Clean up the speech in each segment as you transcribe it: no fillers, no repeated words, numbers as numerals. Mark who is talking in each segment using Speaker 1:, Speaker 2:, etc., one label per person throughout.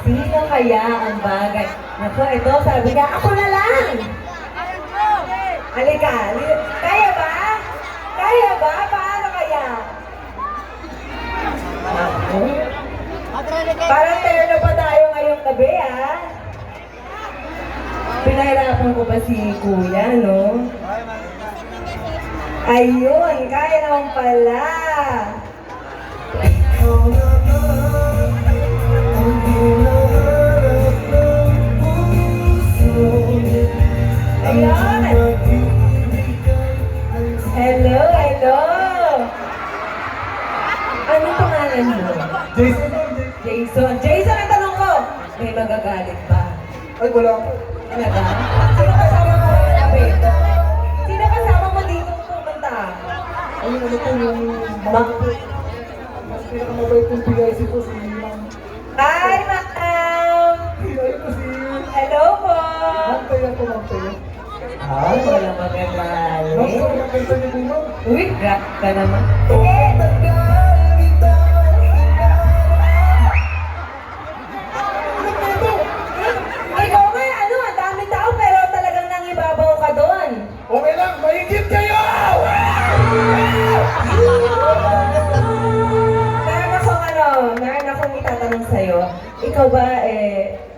Speaker 1: Sino kaya ang bagay? Naku, ito, sabi niya, ako na lang! Halika, kaya ba? Kaya ba? Paano kaya? Ako? Parang terno pa tayo ngayong gabi, ha? Pinahirapan ko ba si Kuya, no? Ayun, kaya naman pala. Ayun! Hello, hello! Anong pangalan mo?
Speaker 2: Jason.
Speaker 1: Jason. Jason, ang tanong ko, may magagalit ba?
Speaker 2: Ay, wala ako.
Speaker 1: Talaga? Sino kasama mo ngayon na Beto? Sino kasama mo dito pumunta?
Speaker 2: Ayun, ano po yung mas pinakamabait kong PIC po si Ma'am.
Speaker 1: Hi, ma'am!
Speaker 2: PIC po si
Speaker 1: Hello po!
Speaker 2: Ma'am Taya po, Ma'am Taya.
Speaker 1: Ay, walang magagalit.
Speaker 2: Ma'am, so nakita niyo po, Ma'am.
Speaker 1: Uy, gat ka naman. Ikaw nga, ano, ang daming tao pero talagang nangibabaw ka doon.
Speaker 2: Okay lang, mahigit kayo!
Speaker 1: Meron akong itatanong sa'yo. Ikaw ba,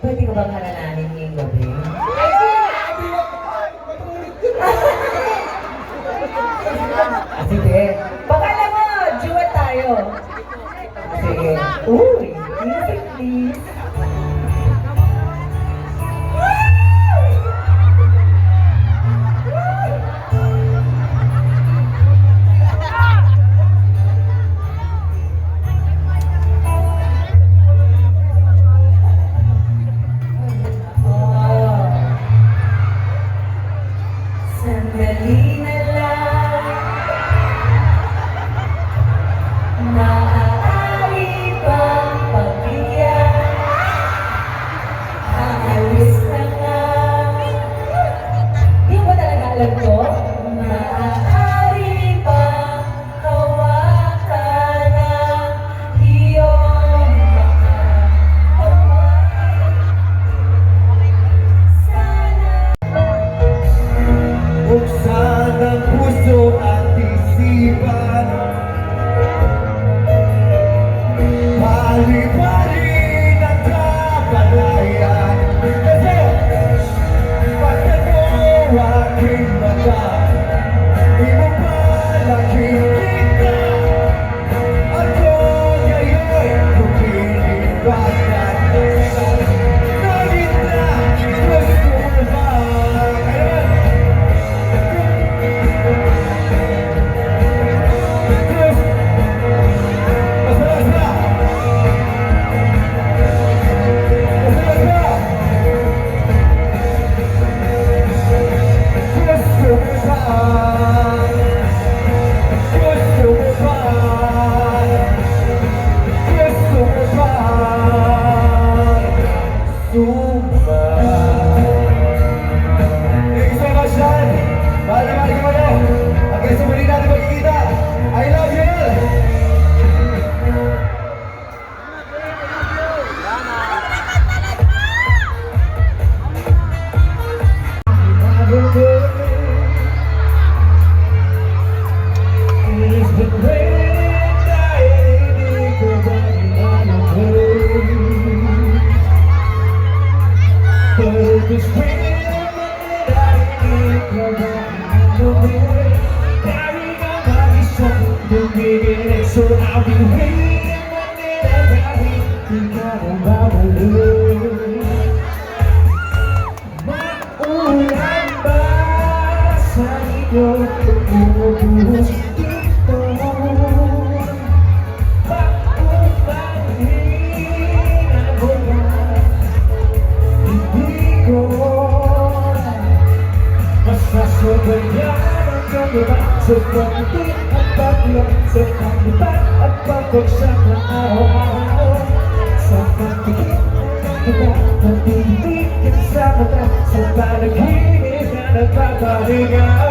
Speaker 1: pwede ko bang halananin ngayong gabi? Sige. Pakala mo, duet tayo. Sige. Uy, music please. Sandali na lang, maaari bang pagbiyan? Aalis na nga. Di mo ba talaga alam to? Maaari bang hawakan ang iyong mga kamay? Sana
Speaker 2: Buksan ang puso at isipan. Pali-pali na kabalayan. Kasi pagkat mo aking mata, di mo palakikita. Ako ngayon lumilipat at nagit na gusto mo ba? I love you all! So I'll be waiting maulan ba sa inyo bumubuhos dito? Pagpapahina mo ba? Hindi ko masasabayan ang gagawa sa pagdating at paglang sa kandibat at pagpagsama araw-araw sa pagdating kita natitigil sa mata sa panaginip na nagpapahinga.